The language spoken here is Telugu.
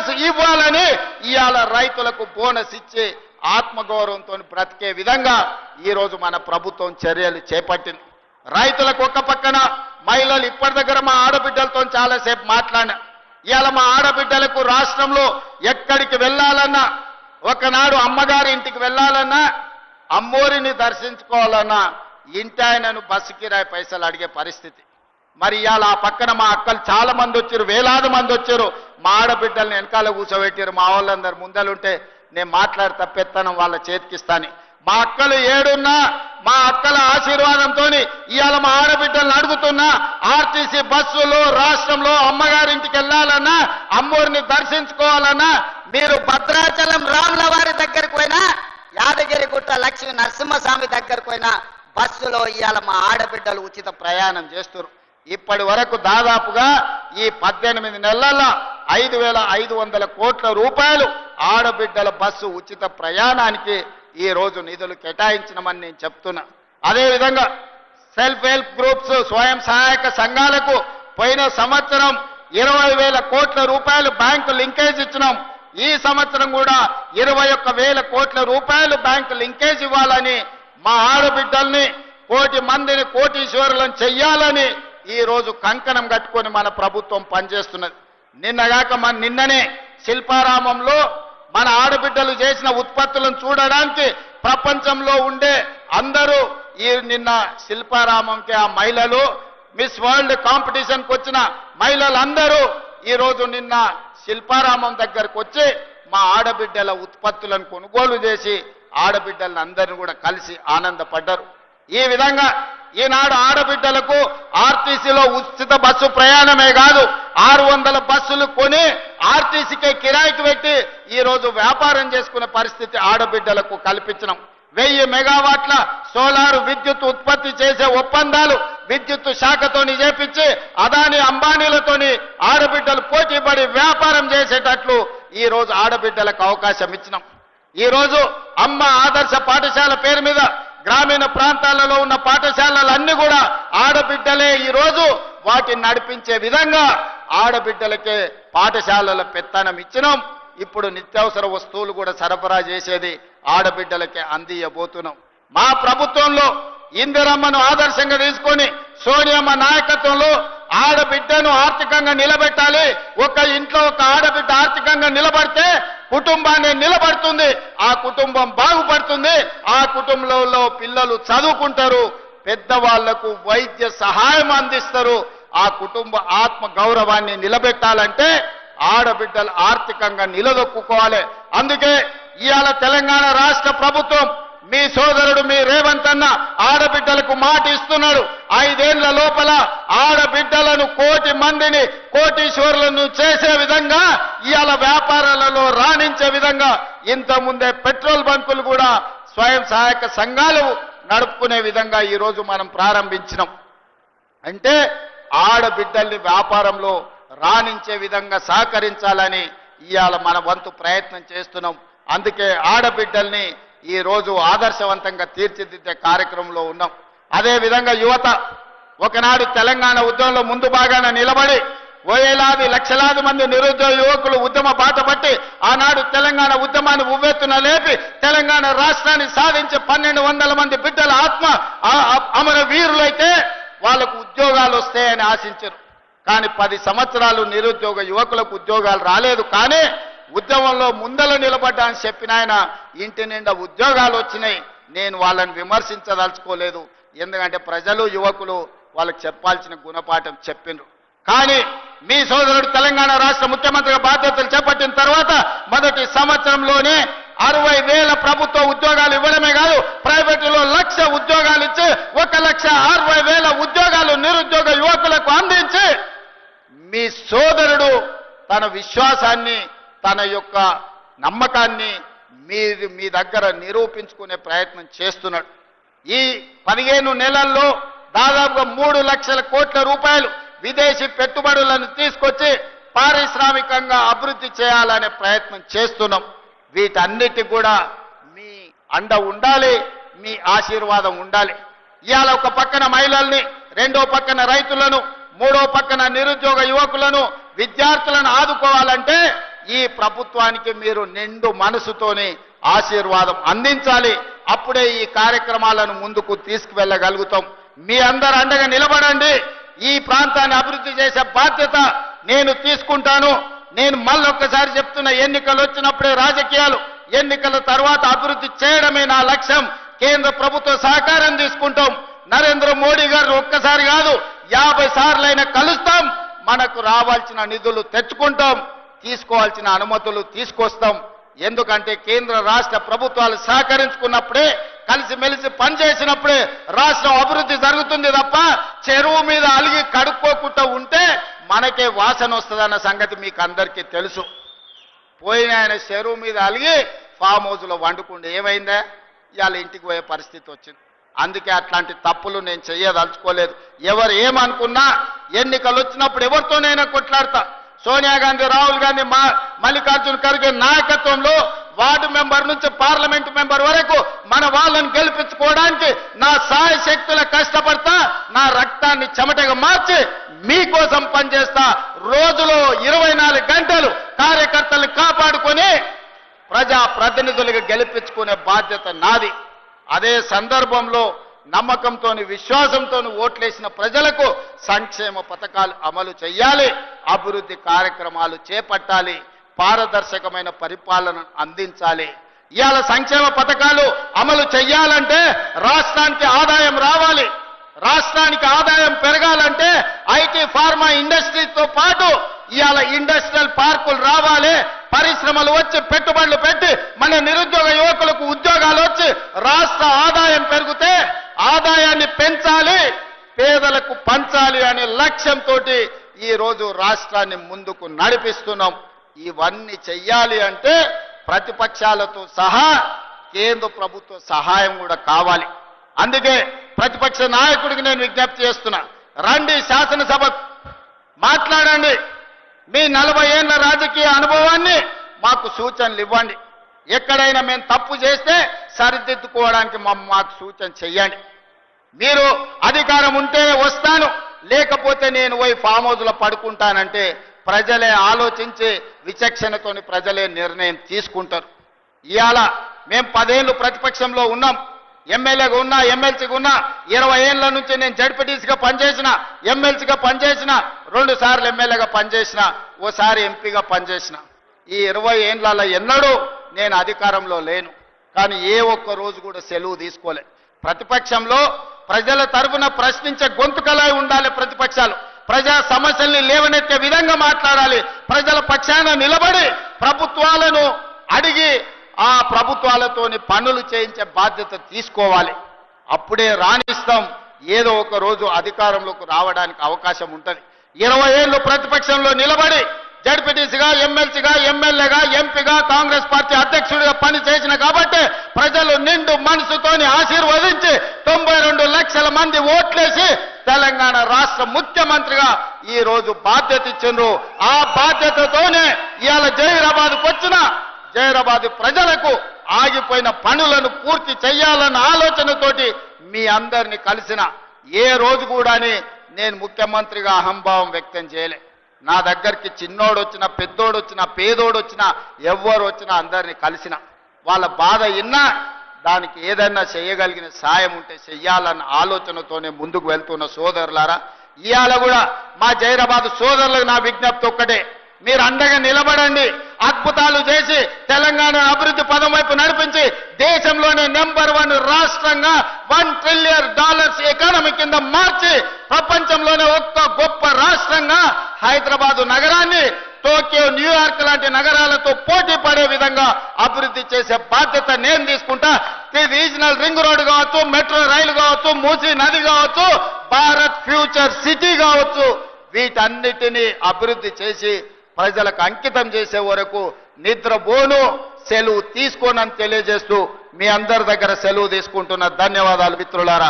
బోనస్ ఇవ్వాలని ఇవాళ రైతులకు బోనస్ ఇచ్చి ఆత్మగౌరవంతో బ్రతికే విధంగా ఈరోజు మన ప్రభుత్వం చర్యలు చేపట్టింది. రైతులకు ఒక్క పక్కన మహిళలు ఇప్పటి దగ్గర మా ఆడబిడ్డలతో చాలాసేపు మాట్లాడినా. ఇవాళ మా ఆడబిడ్డలకు రాష్ట్రంలో ఎక్కడికి వెళ్ళాలన్నా, ఒకనాడు అమ్మగారి ఇంటికి వెళ్ళాలన్నా, అమ్మోరిని దర్శించుకోవాలన్నా ఇంటి ఆయనను బస్సు కిరాయి పైసలు అడిగే పరిస్థితి. మరి ఇవాళ ఆ పక్కన మా అక్కలు చాలా మంది వచ్చారు, వేలాది మంది వచ్చారు. మా ఆడబిడ్డల్ని వెనకాల కూర్చోబెట్టారు. మా వాళ్ళందరూ ముందలుంటే నేను మాట్లాడి తప్పెత్తనం వాళ్ళ చేతికిస్తాను. మా అక్కలు ఏడున్నా మా అక్కల ఆశీర్వాదంతో ఇవాళ మా ఆడబిడ్డలను అడుగుతున్నా, ఆర్టీసీ బస్సులు రాష్ట్రంలో అమ్మగారింటికి వెళ్ళాలన్నా, అమ్మోరిని దర్శించుకోవాలన్నా, మీరు భద్రాచలం రాముల వారి దగ్గరకు పోయినా, యాదగిరిగుట్ట లక్ష్మీ నరసింహస్వామి దగ్గరకు పోయినా బస్సులో ఇవాళ మా ఆడబిడ్డలు ఉచిత ప్రయాణం చేస్తారు. ఇప్పటి వరకు దాదాపుగా ఈ 18 నెలల్లో 5,500 కోట్ల రూపాయలు ఆడబిడ్డల బస్సు ఉచిత ప్రయాణానికి ఈ రోజు నిధులు కేటాయించినమని నేను చెప్తున్నా. అదేవిధంగా సెల్ఫ్ హెల్ప్ గ్రూప్స్, స్వయం సహాయక సంఘాలకు పోయిన సంవత్సరం 20,000 కోట్ల రూపాయలు బ్యాంకు లింకేజ్ ఇచ్చినాం. ఈ సంవత్సరం కూడా 21,000 కోట్ల రూపాయలు బ్యాంకు లింకేజ్ ఇవ్వాలని, మా ఆడబిడ్డల్ని 1 కోటి మందిని కోటీశ్వరులను చెయ్యాలని ఈ రోజు కంకణం కట్టుకొని మన ప్రభుత్వం పనిచేస్తున్నది. నిన్ననే శిల్పారామంలో మన ఆడబిడ్డలు చేసిన ఉత్పత్తులను చూడడానికి ప్రపంచంలో ఉండే అందరూ నిన్న శిల్పారామంకి ఆ మహిళలు మిస్ వరల్డ్ కాంపిటీషన్కి వచ్చిన మహిళలందరూ ఈరోజు నిన్న శిల్పారామం దగ్గరకు వచ్చి మా ఆడబిడ్డల ఉత్పత్తులను కొనుగోలు చేసి ఆడబిడ్డలను అందరిని కూడా కలిసి ఆనందపడ్డారు. ఈ విధంగా ఈనాడు ఆడబిడ్డలకు ఆర్టీసీలో ఉచిత బస్సు ప్రయాణమే కాదు, 600 బస్సులు కొని ఆర్టీసీకే కిరాయికి పెట్టి ఈరోజు వ్యాపారం చేసుకునే పరిస్థితి ఆడబిడ్డలకు కల్పించడం. 1000 మెగావాట్ల సోలార్ విద్యుత్ ఉత్పత్తి చేసే ఒప్పందాలు విద్యుత్ శాఖతోని చేపించి అదాని అంబానీలతోని ఆడబిడ్డలు పోటీపడి వ్యాపారం చేసేటట్లు ఈ రోజు ఆడబిడ్డలకు అవకాశం ఇచ్చినాం. ఈ రోజు అమ్మ ఆదర్శ పాఠశాల పేరు మీద గ్రామీణ ప్రాంతాలలో ఉన్న పాఠశాలలన్నీ కూడా ఆడబిడ్డలే ఈ రోజు వాటిని నడిపించే విధంగా ఆడబిడ్డలకే పాఠశాలల పెత్తనం ఇచ్చినాం. ఇప్పుడు నిత్యావసర వస్తువులు కూడా సరఫరా చేసేది ఆడబిడ్డలకే అందియబోతున్నాం. మా ప్రభుత్వంలో ఇందిరమ్మను ఆదర్శంగా తీసుకొని సోనియమ్మ నాయకత్వంలో ఆడబిడ్డను ఆర్థికంగా నిలబెట్టాలి. ఒక ఇంట్లో ఒక ఆడబిడ్డ ఆర్థికంగా నిలబడితే కుటుంబాన్ని నిలబడుతుంది, ఆ కుటుంబం బాగుపడుతుంది, ఆ కుటుంబంలో పిల్లలు చదువుకుంటారు, పెద్దవాళ్లకు వైద్య సహాయం అందిస్తారు. ఆ కుటుంబ ఆత్మ గౌరవాన్ని నిలబెట్టాలంటే ఆడబిడ్డలు ఆర్థికంగా నిలదొక్కుకోవాలి. అందుకే ఇవాళ తెలంగాణ రాష్ట్ర ప్రభుత్వం మీ సోదరుడు మీ రేవంత్ అన్న ఆడబిడ్డలకు మాట ఇస్తున్నాడు. 5 ఏళ్ల లోపల ఆడబిడ్డలను 1 కోటి మందిని కోటీశ్వరులను చేసే విధంగా, ఇవాళ వ్యాపారాలలో రాణించే విధంగా, ఇంతకుముందే పెట్రోల్ బంకులు కూడా స్వయం సహాయక సంఘాలు నడుపుకునే విధంగా ఈరోజు మనం ప్రారంభించినాం. అంటే ఆడబిడ్డల్ని వ్యాపారంలో రాణించే విధంగా సహకరించాలని ఇవాళ మన వంతు ప్రయత్నం చేస్తున్నాం. అందుకే ఆడబిడ్డల్ని ఈ రోజు ఆదర్శవంతంగా తీర్చిదిద్దే కార్యక్రమంలో ఉన్నాం. అదేవిధంగా యువత ఒకనాడు తెలంగాణ ఉద్యమంలో ముందు భాగాన నిలబడి వేలాది లక్షలాది మంది నిరుద్యోగ యువకులు ఉద్యమ బాట పట్టి ఆనాడు తెలంగాణ ఉద్యమాన్ని ఉవ్వెత్తున లేపి తెలంగాణ రాష్ట్రాన్ని సాధించే 1200 మంది బిడ్డల ఆత్మ అమర వీరులైతే వాళ్ళకు ఉద్యోగాలు వస్తాయని ఆశించారు. కానీ 10 సంవత్సరాలు నిరుద్యోగ యువకులకు ఉద్యోగాలు రాలేదు. కానీ ఉద్యమంలో ముందల నిలబడ్డా అని చెప్పిన ఆయన ఇంటి నిండా ఉద్యోగాలు వచ్చినాయి. నేను వాళ్ళని విమర్శించదలుచుకోలేదు, ఎందుకంటే ప్రజలు యువకులు వాళ్ళకి చెప్పాల్సిన గుణపాఠం చెప్పిండ్రు. కానీ మీ సోదరుడు తెలంగాణ రాష్ట్ర ముఖ్యమంత్రిగా బాధ్యతలు చేపట్టిన తర్వాత మొదటి సంవత్సరంలోనే 60,000 ప్రభుత్వ ఉద్యోగాలు ఇవ్వడమే కాదు, ప్రైవేటులో 1,00,000 ఉద్యోగాలు ఇచ్చి 1,60,000 ఉద్యోగాలు నిరుద్యోగ యువకులకు అందించి మీ సోదరుడు తన విశ్వాసాన్ని తన యొక్క నమ్మకాన్ని మీ దగ్గర నిరూపించుకునే ప్రయత్నం చేస్తున్నాడు. ఈ 15 నెలల్లో దాదాపుగా 3 లక్షల కోట్ల రూపాయలు విదేశీ పెట్టుబడులను తీసుకొచ్చి పారిశ్రామికంగా అభివృద్ధి చేయాలనే ప్రయత్నం చేస్తున్నాం. వీటన్నిటి కూడా మీ అండ ఉండాలి, మీ ఆశీర్వాదం ఉండాలి. ఇవాళ ఒక పక్కన మహిళల్ని, రెండో పక్కన రైతులను, మూడో పక్కన నిరుద్యోగ యువకులను, విద్యార్థులను ఆదుకోవాలంటే ఈ ప్రభుత్వానికి మీరు నిండు మనసుతోని ఆశీర్వాదం అందించాలి. అప్పుడే ఈ కార్యక్రమాలను ముందుకు తీసుకువెళ్ళగలుగుతాం. మీ అందరు అండగా నిలబడండి. ఈ ప్రాంతాన్ని అభివృద్ధి చేసే బాధ్యత నేను తీసుకుంటాను. నేను మళ్ళొక్కసారి చెప్తున్నా, ఎన్నికలు వచ్చినప్పుడే రాజకీయాలు, ఎన్నికల తర్వాత అభివృద్ధి చేయడమే నా లక్ష్యం. కేంద్ర ప్రభుత్వ సహకారం తీసుకుంటాం. నరేంద్ర మోడీ గారు ఒక్కసారి కాదు 50 సార్లైనా కలుస్తాం. మనకు రావాల్సిన నిధులు తెచ్చుకుంటాం, తీసుకోవాల్సిన అనుమతులు తీసుకొస్తాం. ఎందుకంటే కేంద్ర రాష్ట్ర ప్రభుత్వాలు సహకరించుకున్నప్పుడే, కలిసిమెలిసి పనిచేసినప్పుడే రాష్ట్రం అభివృద్ధి జరుగుతుంది తప్ప చెరువు మీద అలిగి కడుక్కోకుండా ఉంటే మనకే వాసన వస్తుందన్న సంగతి మీకు అందరికీ తెలుసు. పోయిన ఆయన చెరువు మీద అలిగి ఫామ్ హౌస్లో వండుకుంటే ఏమైందా? ఇవాళ ఇంటికి పోయే పరిస్థితి వచ్చింది. అందుకే అట్లాంటి తప్పులు నేను చెయ్యదలుచుకోలేదు. ఎవరు ఏమనుకున్నా ఎన్నికలు వచ్చినప్పుడు ఎవరితోనైనా కొట్లాడతా. సోనియా గాంధీ, రాహుల్ గాంధీ, మల్లికార్జున ఖర్గే నాయకత్వంలో వార్డు మెంబర్ నుంచి పార్లమెంట్ మెంబర్ వరకు మన వాళ్ళని గెలిపించుకోవడానికి నా సాయ శక్తుల కష్టపడతా. నా రక్తాన్ని చెమటగా మార్చి మీకోసం పనిచేస్తా. రోజులో 24 గంటలు కార్యకర్తలు కాపాడుకొని ప్రజా ప్రతినిధులుగా గెలిపించుకునే బాధ్యత నాది. అదే సందర్భంలో నమ్మకంతో, విశ్వాసంతో ఓట్లేసిన ప్రజలకు సంక్షేమ పథకాలు అమలు చేయాలి, అభివృద్ధి కార్యక్రమాలు చేపట్టాలి, పారదర్శకమైన పరిపాలన అందించాలి. ఇవాళ సంక్షేమ పథకాలు అమలు చేయాలంటే రాష్ట్రానికి ఆదాయం రావాలి. రాష్ట్రానికి ఆదాయం పెరగాలంటే ఐటీ, ఫార్మా ఇండస్ట్రీతో పాటు ఇవాళ ఇండస్ట్రియల్ పార్కులు రావాలి, పరిశ్రమలు వచ్చి పెట్టుబడులు పెట్టి మన నిరుద్యోగ యువకులకు ఉద్యోగాలు వచ్చి రాష్ట్ర ఆదాయం పెరిగితే ఆదాయాన్ని పెంచాలి, పేదలకు పంచాలి అనే లక్ష్యంతో ఈ రోజు రాష్ట్రాన్ని ముందుకు నడిపిస్తున్నాం. ఇవన్నీ చెయ్యాలి అంటే ప్రతిపక్షాలతో సహా కేంద్ర ప్రభుత్వ సహాయం కూడా కావాలి. అందుకే ప్రతిపక్ష నాయకుడికి నేను విజ్ఞప్తి చేస్తున్నా, రండి శాసనసభ మాట్లాడండి. మీ 40 ఏళ్ల రాజకీయ అనుభవాన్ని మాకు సూచనలు ఇవ్వండి. ఎక్కడైనా మేము తప్పు చేస్తే సరిదిద్దుకోవడానికి మాకు సూచన చెయ్యండి. మీరు అధికారం ఉంటే వస్తాను, లేకపోతే నేను పోయి ఫామ్ హౌస్లో పడుకుంటానంటే ప్రజలే ఆలోచించి విచక్షణతోని ప్రజలే నిర్ణయం తీసుకుంటారు. ఇవాళ మేము 10 ఏళ్ళు ప్రతిపక్షంలో ఉన్నాం, ఎమ్మెల్యేగా ఉన్నా, ఎమ్మెల్సీగా ఉన్నా. 20 ఏళ్ల నుంచి నేను జడ్పీటీసీగా పనిచేసిన, ఎమ్మెల్సీగా పనిచేసిన, 2 సార్లు ఎమ్మెల్యేగా పనిచేసిన, ఓసారి ఎంపీగా పనిచేసిన. ఈ 20 ఏళ్లలో ఎన్నడూ నేను అధికారంలో లేను, కానీ ఏ ఒక్క రోజు కూడా సెలవు తీసుకోలే. ప్రతిపక్షంలో ప్రజల తరఫున ప్రశ్నించే గొంతుకలై ఉండాలి. ప్రతిపక్షాలు ప్రజా సమస్యల్ని లేవనెత్తే విధంగా మాట్లాడాలి. ప్రజల పక్షాన నిలబడి ప్రభుత్వాలను అడిగి ఆ ప్రభుత్వాలతోని పనులు చేయించే బాధ్యత తీసుకోవాలి. అప్పుడే రాణిస్తాం, ఏదో ఒక రోజు అధికారంలోకి రావడానికి అవకాశం ఉంటుంది. 20 ఏళ్ళు ప్రతిపక్షంలో నిలబడి జడ్పీటీసీగా, ఎమ్మెల్సీగా, ఎమ్మెల్యేగా, ఎంపీగా, కాంగ్రెస్ పార్టీ అధ్యక్షుడిగా పని చేసిన కాబట్టి ప్రజలు నిండు మనసుతోని ఆశీర్వదించి 92 లక్షల మంది ఓట్లేసి తెలంగాణ రాష్ట్ర ముఖ్యమంత్రిగా ఈ రోజు బాధ్యత ఇచ్చిండ్రు. ఆ బాధ్యతతోనే ఇవాళ జహీరాబాద్కు వచ్చిన జహీరాబాద్ ప్రజలకు ఆగిపోయిన పనులను పూర్తి చేయాలన్న ఆలోచనతోటి మీ అందరినీ కలిసిన. ఏ రోజు కూడా నేను ముఖ్యమంత్రిగా అహంభావం వ్యక్తం చేయలే. నా దగ్గరికి చిన్నోడు వచ్చినా, పెద్దోడు వచ్చినా, పేదోడు వచ్చినా, ఎవ్వరు వచ్చినా అందరినీ కలిసిన. వాళ్ళ బాధ విన్నా దానికి ఏదైనా చేయగలిగిన సాయం ఉంటే చెయ్యాలన్న ఆలోచనతోనే ముందుకు వెళ్తున్న సోదరులారా, ఇవాళ కూడా మా జహీరాబాద్ సోదరులకు నా విజ్ఞప్తి ఒక్కటే, మీరు అండగా నిలబడండి. అద్భుతాలు చేసి తెలంగాణ అభివృద్ధి పదం వైపు నడిపించి దేశంలోనే నెంబర్ 1 రాష్ట్రంగా $1 ట్రిలియన్ ఎకానమీ కింద మార్చి ప్రపంచంలోనే ఒక్క గొప్ప రాష్ట్రంగా హైదరాబాదు నగరాన్ని టోక్యో, న్యూయార్క్ లాంటి నగరాలతో పోటీ పడే విధంగా అభివృద్ధి చేసే బాధ్యత నేను తీసుకుంటా. రీజనల్ రింగ్ రోడ్ కావచ్చు, మెట్రో రైలు కావచ్చు, మూసీ నది కావచ్చు, భారత్ ఫ్యూచర్ సిటీ కావచ్చు, వీటన్నిటినీ అభివృద్ధి చేసి ప్రజలకు అంకితం చేసే వరకు నిద్రపోను, సెలవు తీసుకోనని తెలియజేస్తూ మీ అందరి దగ్గర సెలవు తీసుకుంటున్న ధన్యవాదాలు మిత్రులారా.